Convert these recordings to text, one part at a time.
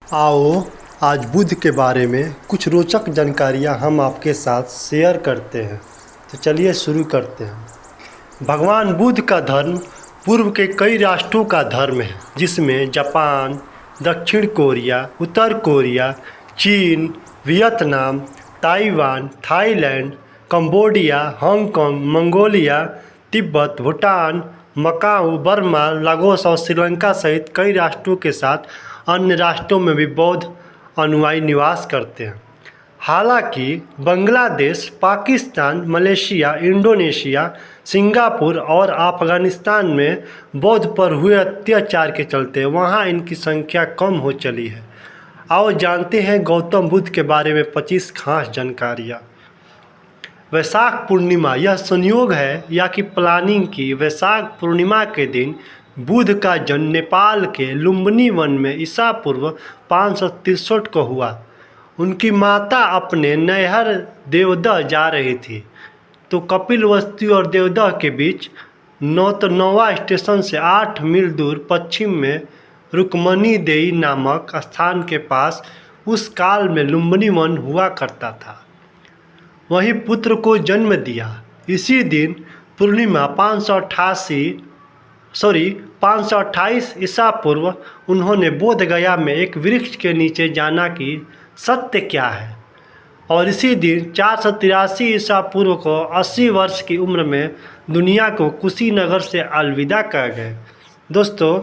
आओ आज बुद्ध के बारे में कुछ रोचक जानकारियाँ हम आपके साथ शेयर करते हैं। तो चलिए शुरू करते हैं। भगवान बुद्ध का धर्म पूर्व के कई राष्ट्रों का धर्म है, जिसमें जापान, दक्षिण कोरिया, उत्तर कोरिया, चीन, Vietnam, Taiwan, Thailand, Cambodia, Hong Kong, Mongolia, Tibet, Bhutan, Macau, Burma, Lagos और श्रीलंका सहित कई राष्ट्रों के साथ अन्य राष्ट्रों में भी बौद्ध अनुयायी निवास करते हैं। हालांकि Bangladesh, Pakistan, Malaysia, Indonesia, Singapore और अफगानिस्तान में बौद्ध पर हुए अत्याचार के चलते वहां इनकी संख्या कम हो चली है। आओ जानते हैं गौतम बुद्ध के बारे में 25 खास जानकारियाँ। वैशाख पूर्णिमा यह संयोग है या कि प्लानिंग की वैशाख पूर्णिमा के दिन बुद्ध का जन्म नेपाल के लुम्बिनी वन में ईसा पूर्व 563 को हुआ। उनकी माता अपने नैहर देवदह जा रही थी तो कपिलवस्तु और देवदह के बीच नौतनवा स्टेशन से 8 मील दूर पश्चिम में रुक्मणीदेई नामक स्थान के पास उस काल में लुम्बिनी वन हुआ करता था। वहीं पुत्र को जन्म दिया। इसी दिन पूर्णिमा 528 ईसा पूर्व उन्होंने बोध गया में एक वृक्ष के नीचे जाना कि सत्य क्या है, और इसी दिन 483 ईसा पूर्व को 80 वर्ष की उम्र में दुनिया को कुशीनगर से अलविदा कह गए। दोस्तों,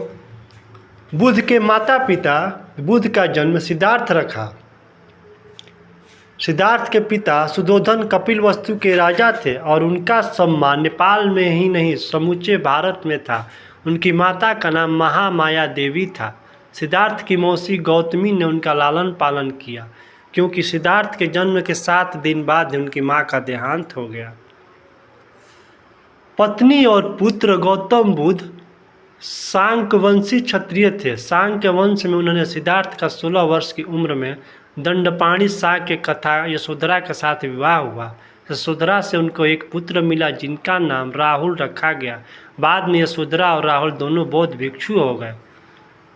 बुद्ध के माता पिता बुद्ध का जन्म सिद्धार्थ रखा। सिद्धार्थ के पिता सुधोधन कपिलवस्तु के राजा थे और उनका सम्मान नेपाल में ही नहीं समूचे भारत में था। उनकी माता का नाम महामाया देवी था। सिद्धार्थ की मौसी गौतमी ने उनका लालन पालन किया, क्योंकि सिद्धार्थ के जन्म के 7 दिन बाद उनकी मां का देहांत हो गया। पत्नी और पुत्र गौतम बुद्ध शांकवंशी क्षत्रिय थे। शांक्य वंश में उन्होंने सिद्धार्थ का 16 वर्ष की उम्र में दंडपाणी शाह के कथा यशोधरा के साथ विवाह हुआ। यशोधरा से उनको एक पुत्र मिला जिनका नाम राहुल रखा गया। बाद में यशोधरा और राहुल दोनों बौद्ध भिक्षु हो गए।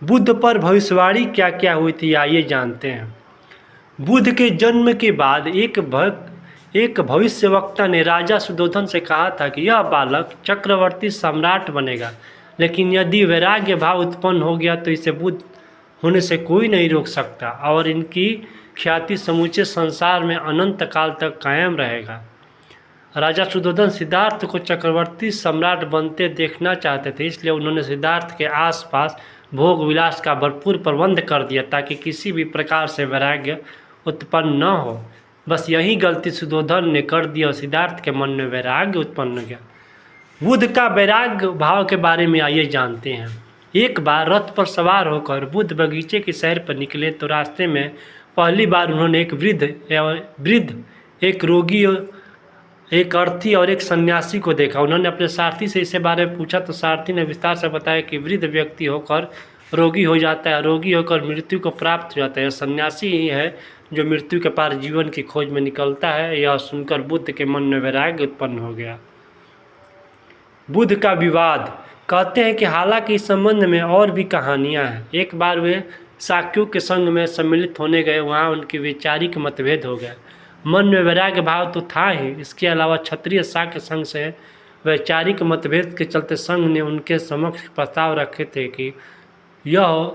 बुद्ध पर भविष्यवाणी क्या क्या हुई थी आइए जानते हैं। बुद्ध के जन्म के बाद एक भविष्यवक्ता ने राजा सुधोधन से कहा था कि यह बालक चक्रवर्ती सम्राट बनेगा, लेकिन यदि वैराग्य भाव उत्पन्न हो गया तो इसे बुद्ध होने से कोई नहीं रोक सकता और इनकी ख्याति समूचे संसार में अनंत काल तक कायम रहेगा। राजा सुधोधन सिद्धार्थ को चक्रवर्ती सम्राट बनते देखना चाहते थे, इसलिए उन्होंने सिद्धार्थ के आसपास भोग विलास का भरपूर प्रबंध कर दिया ताकि किसी भी प्रकार से वैराग्य उत्पन्न न हो। बस यही गलती सुधोधन ने कर दी और सिद्धार्थ के मन में वैराग्य उत्पन्न हो गया। बुद्ध का वैराग्य भाव के बारे में आइए जानते हैं। एक बार रथ पर सवार होकर बुद्ध बगीचे की सैर पर निकले तो रास्ते में पहली बार उन्होंने एक वृद्ध, एक रोगी, एक अर्थी और एक सन्यासी को देखा। उन्होंने अपने सारथी से इसके बारे में पूछा तो सारथी ने विस्तार से बताया कि वृद्ध व्यक्ति होकर रोगी हो जाता है, रोगी होकर मृत्यु को प्राप्त हो जाता है। सन्यासी ही है जो मृत्यु के पार जीवन की खोज में निकलता है। यह सुनकर बुद्ध के मन में वैराग्य उत्पन्न हो गया। बुद्ध का विवाद। कहते हैं कि हालांकि इस संबंध में और भी कहानियां हैं। एक बार वे शाक्यों के संग में सम्मिलित होने गए, वहाँ उनके वैचारिक मतभेद हो गए। मन में वैराग्य भाव तो था ही, इसके अलावा क्षत्रिय शाक्य संघ से वैचारिक मतभेद के चलते संघ ने उनके समक्ष प्रस्ताव रखे थे कि यह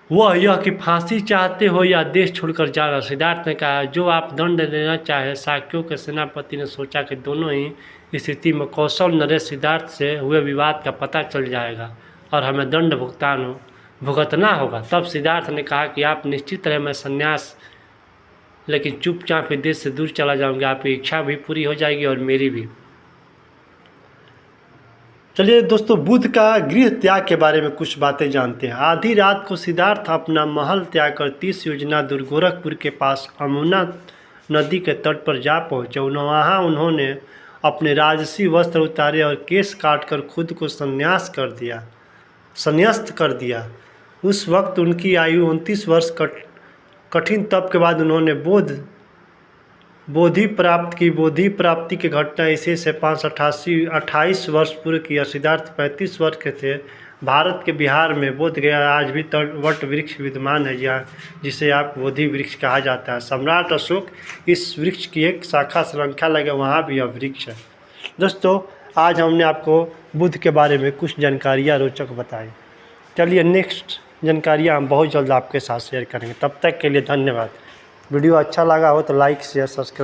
कि फांसी चाहते हो या देश छोड़कर जाना। सिद्धार्थ ने कहा जो आप दंड लेना चाहे। शाक्यों के सेनापति ने सोचा कि दोनों ही स्थिति में कौशल नरेश सिद्धार्थ से हुए विवाद का पता चल जाएगा और हमें दंड भुगतना होगा। तब सिद्धार्थ ने कहा कि आप निश्चित रहे, मैं संन्यास लेकिन चुपचाप देश से दूर चला जाऊंगा। आपकी इच्छा भी पूरी हो जाएगी और मेरी भी। चलिए दोस्तों, बुद्ध का गृह त्याग के बारे में कुछ बातें जानते हैं। आधी रात को सिद्धार्थ अपना महल त्याग कर 30 योजना दूर गोरखपुर के पास अमुना नदी के तट पर जा पहुँचे। वहाँ उन्होंने अपने राजसी वस्त्र उतारे और केस काटकर खुद को संन्यास्त कर दिया। उस वक्त उनकी आयु 29 वर्ष। कठिन तप के बाद उन्होंने बोधि प्राप्त की। बोधि प्राप्ति की घटना इसे से 528 वर्ष पूर्व किया। सिद्धार्थ 35 वर्ष के थे। भारत के बिहार में बोध गया आज भी वट वृक्ष विद्यमान है, जहाँ जिसे आप बोधि वृक्ष कहा जाता है। सम्राट अशोक इस वृक्ष की एक शाखा श्रृंखला लगे, वहाँ भी यह वृक्ष है। दोस्तों, आज हमने आपको बुद्ध के बारे में कुछ जानकारियाँ रोचक बताई। चलिए नेक्स्ट जानकारियाँ हम बहुत जल्द आपके साथ शेयर करेंगे। तब तक के लिए धन्यवाद। वीडियो अच्छा लगा हो तो लाइक शेयर सब्सक्राइब